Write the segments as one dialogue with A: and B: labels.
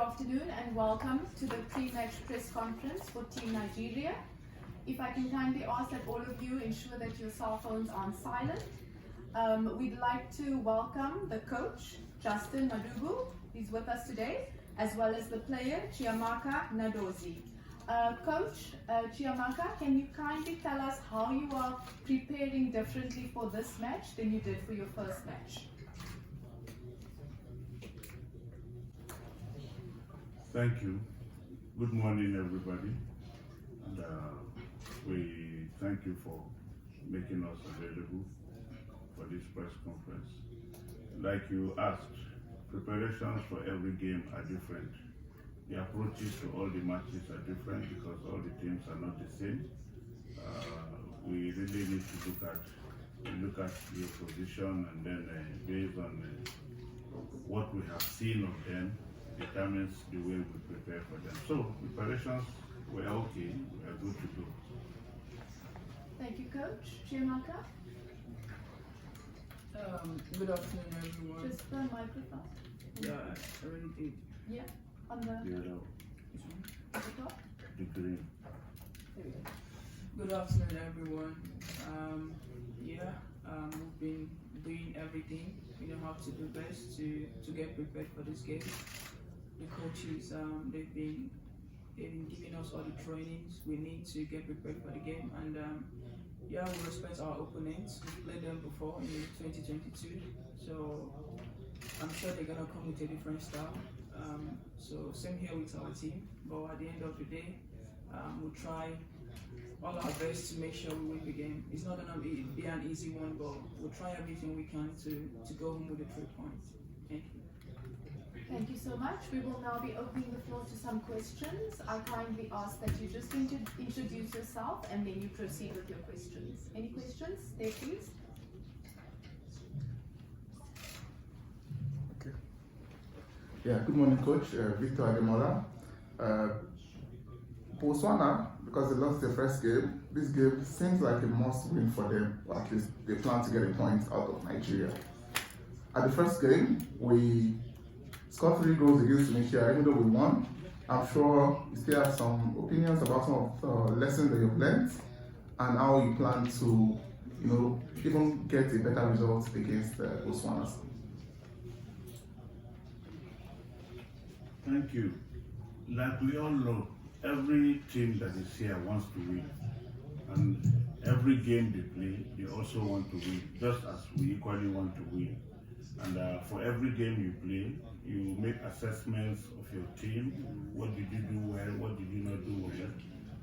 A: afternoon and welcome to the pre-match press conference for Team Nigeria. If I can kindly ask that all of you ensure that your cell phones are on silent. We'd like to welcome the coach, Justin Madugu, he's with us today, as well as the player, Chiamaka Nadozi. Coach Chiamaka, can you kindly tell us how you are preparing differently for this match than you did for your first match?
B: Thank you. Good morning, everybody. And we thank you for making us available for this press conference. Like you asked, preparations for every game are different. The approaches to all the matches are different because all the teams are not the same. We really need to look at the opposition, and then based on what we have seen of them, determines the way we prepare for them. So preparations were okay, we are good to go.
A: Thank you, Coach. Chiamaka?
C: Good afternoon, everyone.
A: Just the microphone.
C: Yeah, I already did.
A: Yeah, on the at the top.
B: The green.
A: There we go.
C: Good afternoon, everyone. We've been doing everything we know how to do best to get prepared for this game. The coaches, they've been giving us all the trainings we need to get prepared for the game, and we respect our opponents. We've played them before in 2022, so I'm sure they're gonna come with a different style. So same here with our team, but at the end of the day, we'll try all our best to make sure we win the game. It's not gonna be an easy one, but we'll try everything we can to go home with the 3 points. Thank you.
A: Thank you so much. We will now be opening the floor to some questions. I kindly ask that you just introduce yourself and then you proceed with your questions. Any questions? There, please.
D: Okay. Yeah, good morning, Coach. Victor Ademola. Botswana, because they lost their first game, this game seems like a must win for them, or at least they plan to get a point out of Nigeria. At the first game, we scored 3 goals against Tunisia, even though we won. I'm sure you still have some opinions about some of the lessons that you've learned and how you plan to, even get a better result against Botswana.
B: Thank you. Like we all know, every team that is here wants to win. And every game they play, they also want to win, just as we equally want to win. And for every game you play, you make assessments of your team. What did you do well? What did you not do well?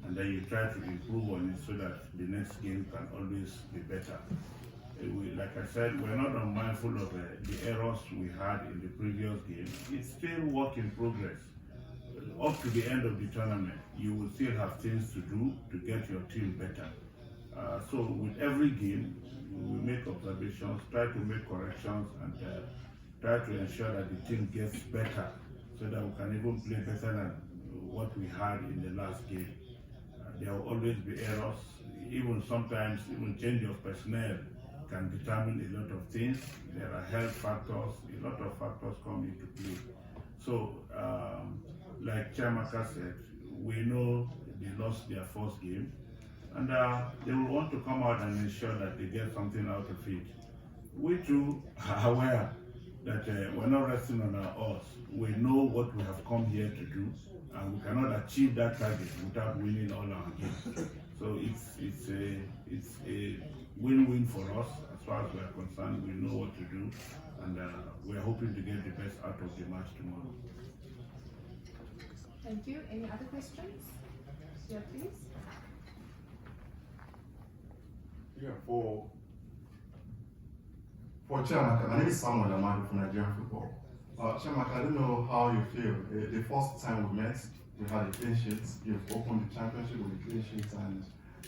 B: And then you try to improve on it so that the next game can always be better. Like I said, we're not unmindful of the errors we had in the previous game. It's still work in progress. Up to the end of the tournament, you will still have things to do to get your team better. So with every game, we make observations, try to make corrections, and try to ensure that the team gets better so that we can even play better than what we had in the last game. There will always be errors. Even sometimes, even change of personnel can determine a lot of things. There are health factors, a lot of factors come into play. So, like Chiamaka said, we know they lost their first game, and they will want to come out and ensure that they get something out of it. We too are aware that we're not resting on our oars. We know what we have come here to do, and we cannot achieve that target without winning all our games. So it's a win-win for us as far as we are concerned. We know what to do, and we are hoping to get the best out of the match tomorrow.
A: Thank you. Any other questions? Yeah, please.
E: Yeah, for Chiamaka, my name is Samuel Amadu from Nigerian football. Chiamaka, I don't know how you feel. The first time we met, we had a clean sheet. You've opened the championship with a clean sheet, and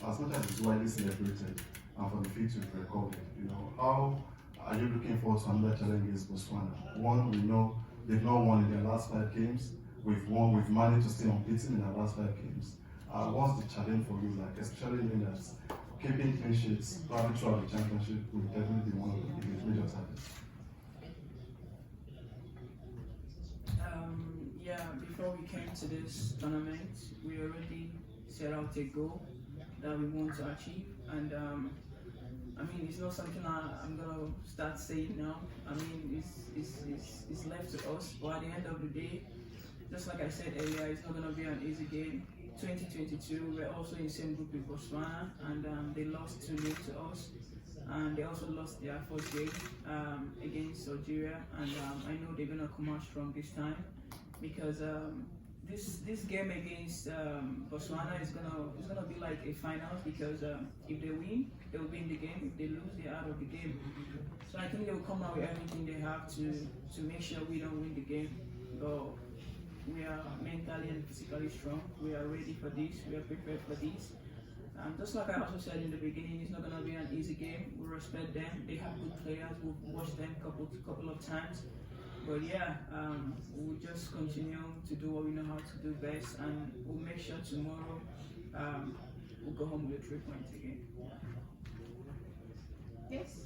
E: as much as it's widely celebrated, and for the feat you've recorded, how are you looking forward to another challenge against Botswana? One, we know they've not won in their last 5 games. We've managed to stay unbeaten in our last 5 games. What's the challenge for you, especially in that keeping clean sheets probably throughout the championship will definitely be one of the major targets?
C: into this tournament, we already set out a goal that we want to achieve, and I mean, it's not something I'm gonna start saying now. I mean, it's left to us. But at the end of the day, just like I said earlier, it's not gonna be an easy game. 2022, we're also in the same group with Botswana, and they lost 2-0 to us. And they also lost their first game against Algeria, and I know they're gonna come out strong this time, because this game against Botswana is gonna be like a final, because if they win, they will win the game. If they lose, they're out of the game. So I think they will come out with everything they have to make sure we don't win the game. But we are mentally and physically strong. We are ready for this. We are prepared for this. Just like I also said in the beginning, it's not going to be an easy game. We respect them. They have good players. We've watched them couple of times. But yeah, we'll just continue to do what we know how to do best, and we'll make sure tomorrow we'll go home with 3 points again.
A: Yes.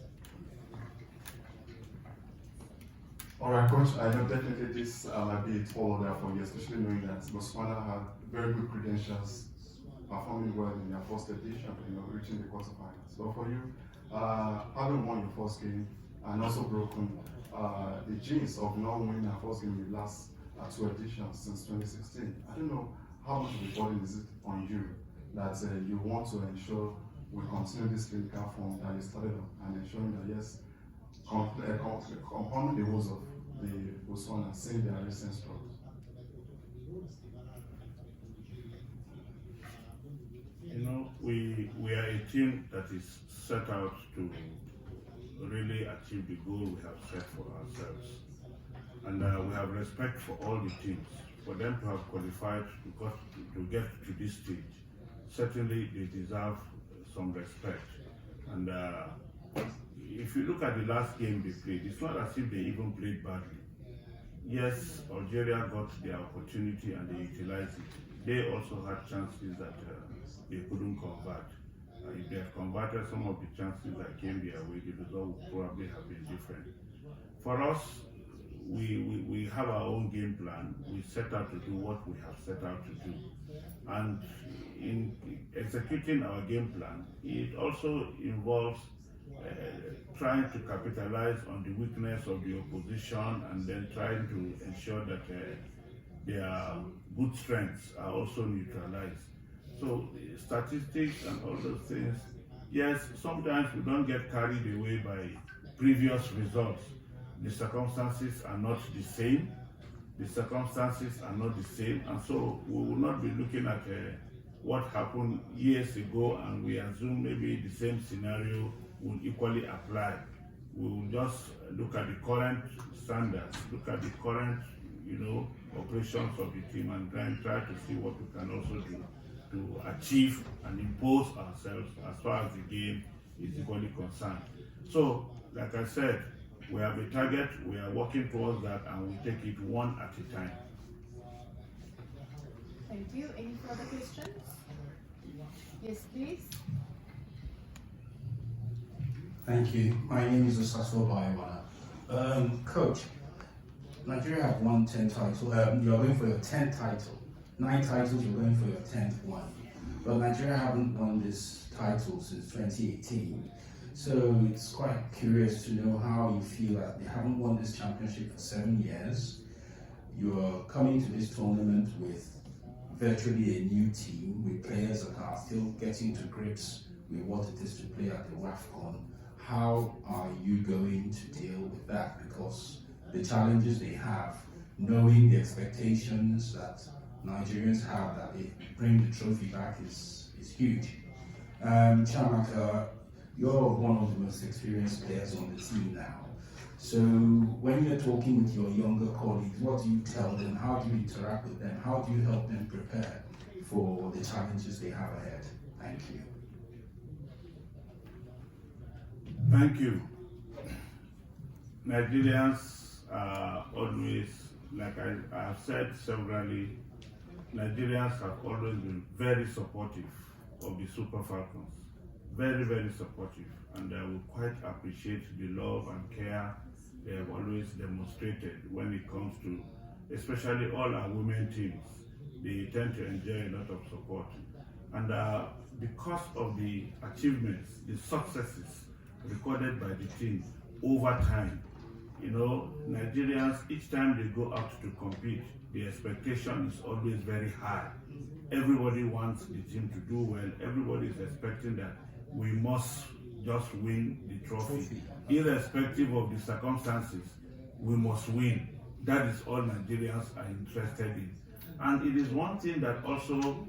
E: All right, Coach. I know definitely this might be a tall order for you, especially knowing that Botswana had very good credentials, performing well in their first edition, reaching the quarterfinals. But for you, having won your first game and also broken the jinx of not winning your first game in the last 2 editions since 2016, I don't know how much of a burden is it on you that you want to ensure we continue this clinical form that you started on, and ensuring that yes, compounding the woes of the Botswana, seeing their recent struggles.
B: You know, we are a team that is set out to really achieve the goal we have set for ourselves. And we have respect for all the teams. For them to have qualified to get to this stage, certainly they deserve some respect. And if you look at the last game they played, it's not as if they even played badly. Yes, Algeria got their opportunity and they utilized it. They also had chances that they couldn't convert. If they had converted some of the chances that came their way, the result would probably have been different. For us, we have our own game plan. We set out to do what we have set out to do. And in executing our game plan, it also involves trying to capitalize on the weakness of the opposition, and then trying to ensure that their good strengths are also neutralized. So statistics and all those things, yes, sometimes we don't get carried away by previous results. The circumstances are not the same. And so we will not be looking at what happened years ago and we assume maybe the same scenario will equally apply. We will just look at the current standards, look at the current, operations of the team, and then try to see what we can also do to achieve and impose ourselves as far as the game is equally concerned. So, like I said, we have a target, we are working towards that, and we take it one at a time.
A: Thank you. Any further questions? Yes, please.
F: Thank you. My name is Osaso Baiwana. Coach, Nigeria have won 10 titles. You are going for your 10th title. 9 titles, you're going for your 10th one. But Nigeria haven't won this title since 2018. So it's quite curious to know how you feel that they haven't won this championship for 7 years. You're coming to this tournament with virtually a new team, with players that are still getting to grips with what it is to play at the WAFCON. How are you going to deal with that? Because the challenges they have, knowing the expectations that Nigerians have that they bring the trophy back is huge. Chiamaka, you're one of the most experienced players on the team now. So when you're talking with your younger colleagues, what do you tell them? How do you interact with them? How do you help them prepare for the challenges they have ahead? Thank you.
B: Thank you. Nigerians are always, like I have said severally, Nigerians have always been very supportive of the Super Falcons. Very, very supportive. And I will quite appreciate the love and care they have always demonstrated when it comes to, especially all our women teams. they tend to enjoy a lot of support. And because of the achievements, the successes recorded by the team over time, Nigerians, each time they go out to compete, the expectation is always very high. Everybody wants the team to do well. Everybody is expecting that we must just win the trophy. Irrespective of the circumstances, we must win. That is all Nigerians are interested in. And it is one thing that also,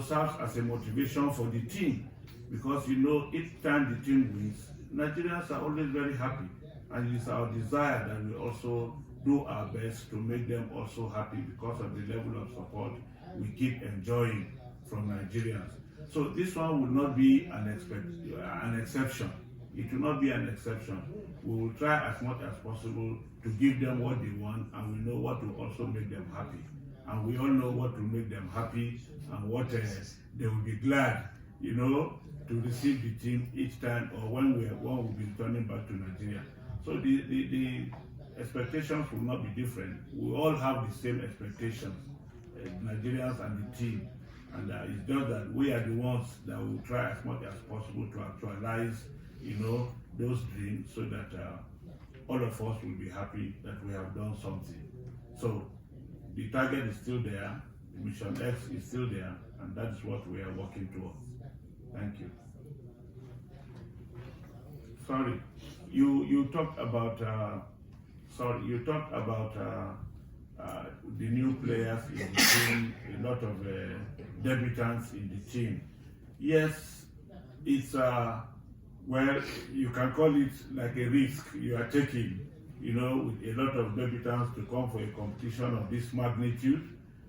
B: serves as a motivation for the team, because, each time the team wins, Nigerians are always very happy. And it is our desire that we also do our best to make them also happy because of the level of support we keep enjoying from Nigerians. So this one will not be an exception. It will not be an exception. We will try as much as possible to give them what they want, and we know what will also make them happy. And we all know what will make them happy and what they will be glad, to receive the team each time, or when we will be returning back to Nigeria. So the expectations will not be different. We all have the same expectations, Nigerians and the team. And it's just that we are the ones that will try as much as possible to actualize, those dreams, so that all of us will be happy that we have done something. So the target is still there, the Mission X is still there, and that is what we are working towards. Thank you. Sorry, you talked about the new players in the team, a lot of debutants in the team. Yes, it's well, you can call it like a risk you are taking, with a lot of debutants to come for a competition of this magnitude.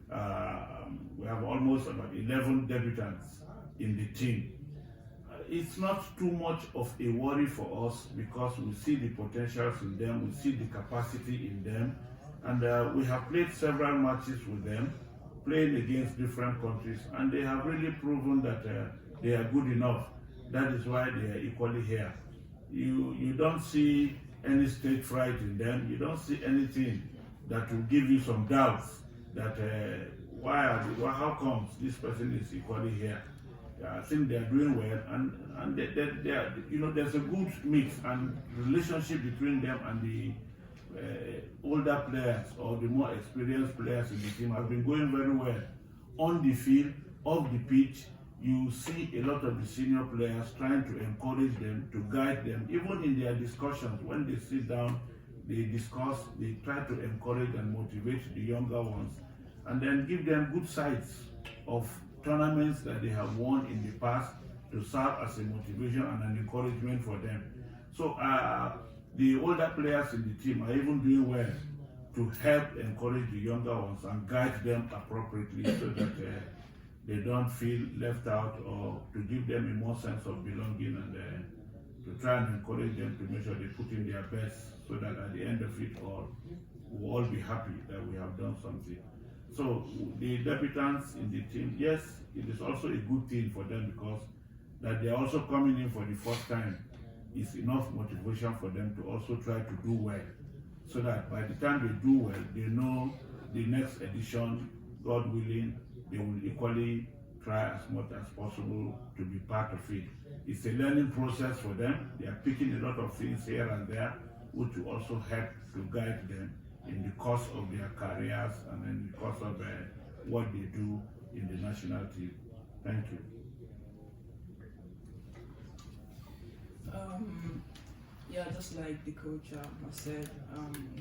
B: We have almost about 11 debutants in the team. It's not too much of a worry for us, because we see the potentials in them, we see the capacity in them, and we have played several matches with them, playing against different countries, and they have really proven that they are good enough. That is why they are equally here. You don't see any stage fright in them. You don't see anything that will give you some doubts that how comes this person is equally here. I think they are doing well, and they are, there's a good mix and relationship between them, and the older players or the more experienced players in the team have been going very well. On the field, off the pitch, you see a lot of the senior players trying to encourage them, to guide them, even in their discussions. When they sit down, they discuss, they try to encourage and motivate the younger ones, and then give them good sides of tournaments that they have won in the past, to serve as a motivation and an encouragement for them. So the older players in the team are even doing well to help encourage the younger ones and guide them appropriately, so that they don't feel left out, or to give them a more sense of belonging, and to try and encourage them to make sure they put in their best, so that at the end of it all, we'll all be happy that we have done something. So the debutants in the team, yes, it is also a good thing for them, because that they are also coming in for the first time is enough motivation for them to also try to do well, so that by the time they do well, they know the next edition, God willing, they will equally try as much as possible to be part of it. It's a learning process for them. They are picking a lot of things here and there, which will also help to guide them in the course of their careers and in the course of what they do in the national team. Thank you.
C: Yeah, just like the coach has said,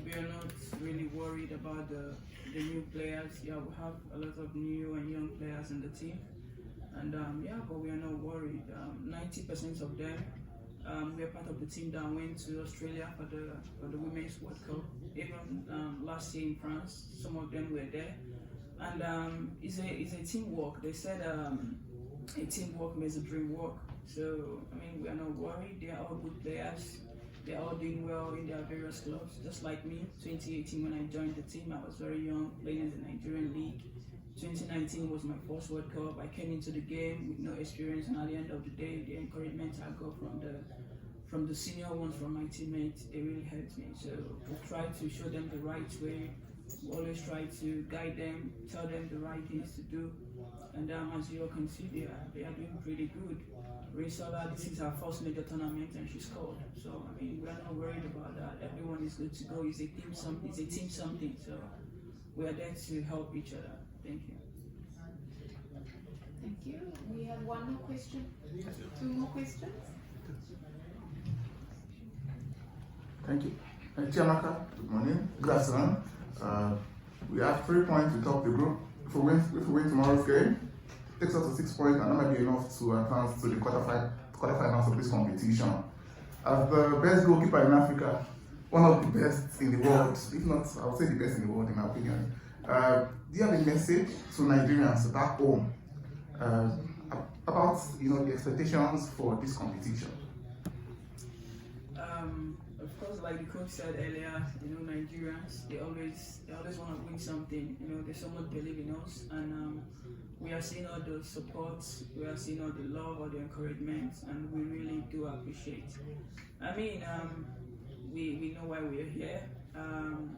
C: we are not really worried about the new players. Yeah, we have a lot of new and young players in the team, and but we are not worried. 90% of them, we are part of the team that went to Australia for the Women's World Cup. Even last year in France, some of them were there, and it's a teamwork. They said a teamwork makes a dream work. So we are not worried. They are all good players. They are all doing well in their various clubs. Just like me, 2018 when I joined the team, I was very young, playing in the Nigerian league. 2019 was my first World Cup. I came into the game with no experience, and at the end of the day, the encouragement I got from the senior ones, from my teammates, they really helped me. So we try to show them the right way We always try to guide them, tell them the right things to do. And as you all can see, they are doing pretty good. Risola, this is her first major tournament and she scored. So I mean, we're not worried about that. Everyone is good to go. It's a team something. So we are there to help each other. Thank you.
A: Thank you. We have one more question. Two more questions.
D: Thank you. Chiamaka, good morning. Good afternoon. We have 3 points to top the group. If we win tomorrow's game, it takes us to 6 points, and that might be enough to advance to the quarterfinals of this competition. As the best goalkeeper in Africa, one of the best in the world, if not, I would say the best in the world, in my opinion. Do you have a message to Nigerians back home about the expectations for this competition?
C: Of course, like the coach said earlier, Nigerians, they always want to win something. They so much believe in us, and we are seeing all the support, we are seeing all the love, all the encouragement, and we really do appreciate. I mean, we know why we are here, and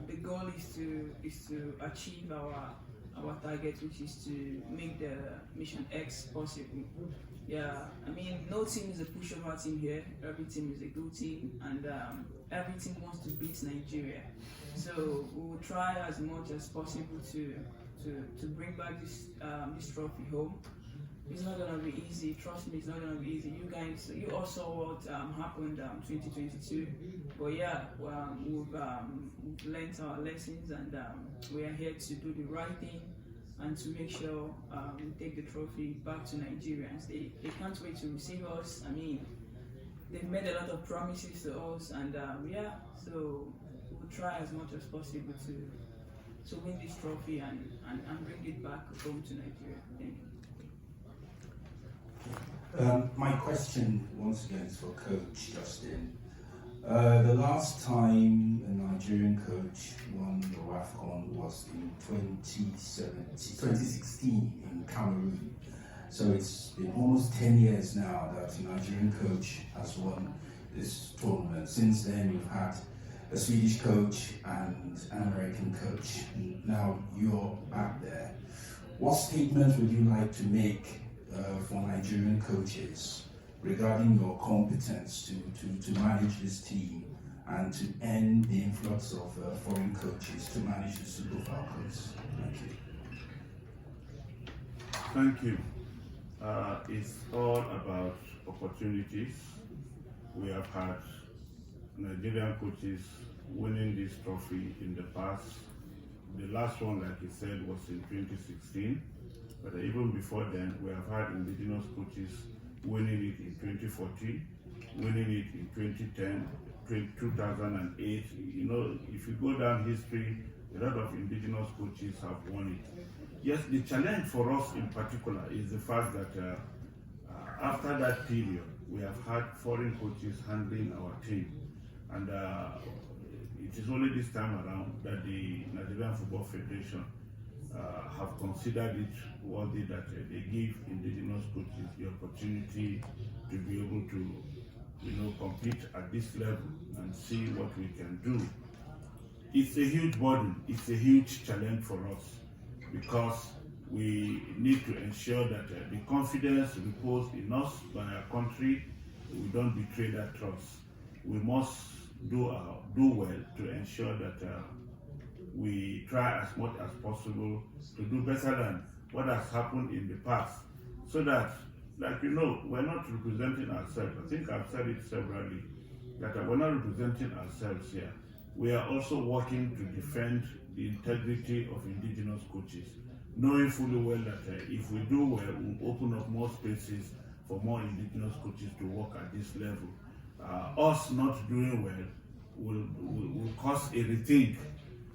C: the goal is to achieve our target, which is to make the Mission X possible. Yeah, I mean, no team is a pushover team here. Every team is a good team, and every team wants to beat Nigeria. So we will try as much as possible to bring back this trophy home. It's not gonna be easy. Trust me, it's not gonna be easy. You all saw what happened 2022, but yeah, we've learned our lessons, and we are here to do the right thing and to make sure we take the trophy back to Nigerians. They can't wait to receive us. I mean, they've made a lot of promises to us, and yeah, so we'll try as much as possible to win this trophy and bring it back home to Nigeria. Thank you.
F: My question once again is for Coach Justin. The last time a Nigerian coach won the AFCON was in 2016 in Cameroon. So it's been almost 10 years now that a Nigerian coach has won this tournament. Since then, we've had a Swedish coach and an American coach. And now you're back there. What statement would you like to make for Nigerian coaches regarding your competence to manage this team and to end the influx of foreign coaches to manage the Super Falcons? Thank you.
B: Thank you. It's all about opportunities. We have had Nigerian coaches winning this trophy in the past. The last one, like you said, was in 2016. But even before then, we have had indigenous coaches winning it in 2014, winning it in 2010, 2008. If you go down history, a lot of indigenous coaches have won it. Yes, the challenge for us in particular is the fact that after that period, we have had foreign coaches handling our team. And it is only this time around that the Nigerian Football Federation have considered it worthy that they give indigenous coaches the opportunity to be able to, compete at this level and see what we can do. It's a huge burden, it's a huge challenge for us because we need to ensure that the confidence reposed in us by our country, we don't betray that trust. We must do well to ensure that we try as much as possible to do better than what has happened in the past, so that, we're not representing ourselves. I think I've said it severally, that we're not representing ourselves here. We are also working to defend the integrity of indigenous coaches, knowing fully well that if we do well, we'll open up more spaces for more indigenous coaches to work at this level. Us not doing well will cause a rethink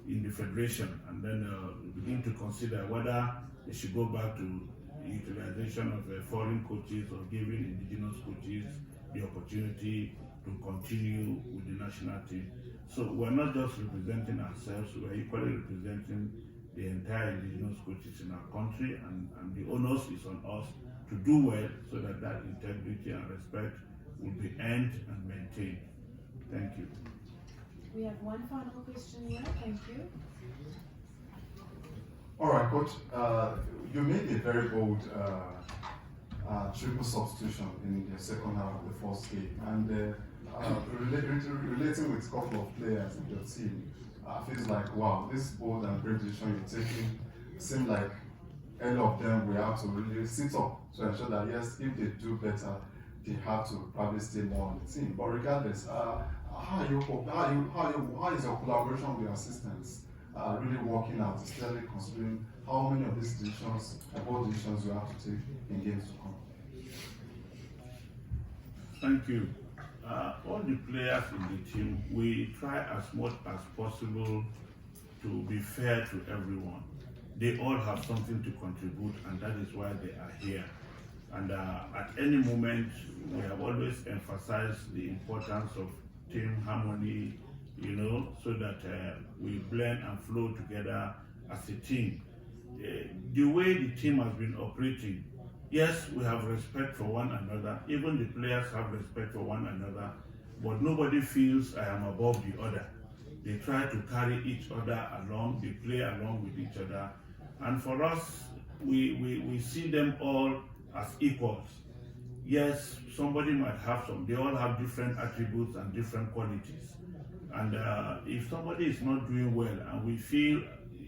B: in the federation, and then begin to consider whether they should go back to the utilization of foreign coaches or giving indigenous coaches the opportunity to continue with the national team. So we're not just representing ourselves, we're equally representing the entire indigenous coaches in our country, and the onus is on us to do well so that that integrity and respect will be earned and maintained. Thank you.
A: We have one final question here. Thank you.
E: All right, Coach. You made a very bold triple substitution in the second half of the first game, and relating with a couple of players in your team, feels like, wow, this bold and brave decision you're taking seemed like any of them will have to really sit up to ensure that yes, if they do better, they have to probably stay more on the team. But regardless, how is your collaboration with your assistants really working out, especially considering how many of these decisions, bold decisions, you have to take in games to come?
B: Thank you. All the players in the team, we try as much as possible to be fair to everyone. They all have something to contribute, and that is why they are here. And at any moment, we have always emphasized the importance of team harmony, you know, so that we blend and flow together as a team. The way the team has been operating, yes, we have respect for one another. Even the players have respect for one another, but nobody feels I am above the other. They try to carry each other along, they play along with each other. And for us, we see them all as equals. Yes, somebody might have some, they all have different attributes and different qualities. And if somebody is not doing well and we feel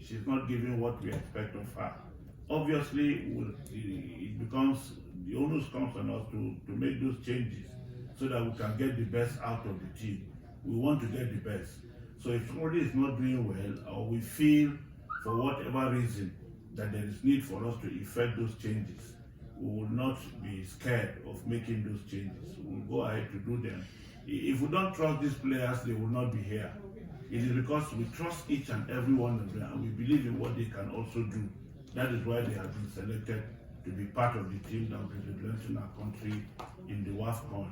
B: she's not giving what we expect of her, obviously it becomes, the onus comes on us to make those changes so that we can get the best out of the team. We want to get the best. So if somebody is not doing well, or we feel for whatever reason that there is need for us to effect those changes, we will not be scared of making those changes. We will go ahead to do them. If we don't trust these players, they will not be here. It is because we trust each and every one of them and we believe in what they can also do. That is why they have been selected to be part of the team that will be representing our country in the WAFCON.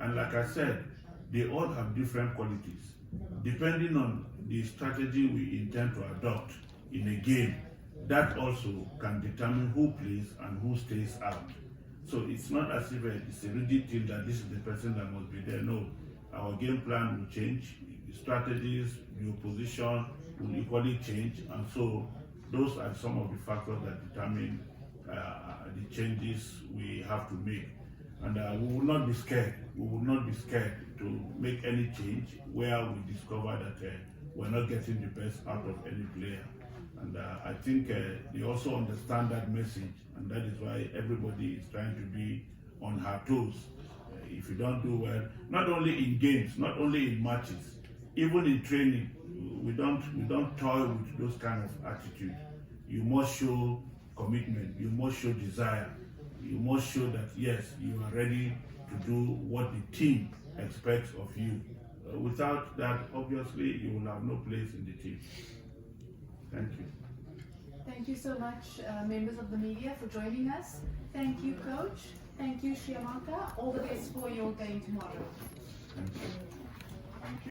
B: And like I said, they all have different qualities. Depending on the strategy we intend to adopt in a game, that also can determine who plays and who stays out. So it's not as if it's a rigid thing that this is the person that must be there. No, our game plan will change, the strategies, the opposition will equally change, and so those are some of the factors that determine the changes we have to make. And we will not be scared. We will not be scared to make any change where we discover that we're not getting the best out of any player. And I think they also understand that message, and that is why everybody is trying to be on her toes. If you don't do well, not only in games, not only in matches, even in training, we don't toy with those kind of attitude. You must show commitment, you must show desire, you must show that yes, you are ready to do what the team expects of you. Without that, obviously, you will have no place in the team. Thank you.
A: Thank you so much, members of the media, for joining us. Thank you, Coach. Thank you, Chiamaka. All the best for your game tomorrow.
B: Thank you.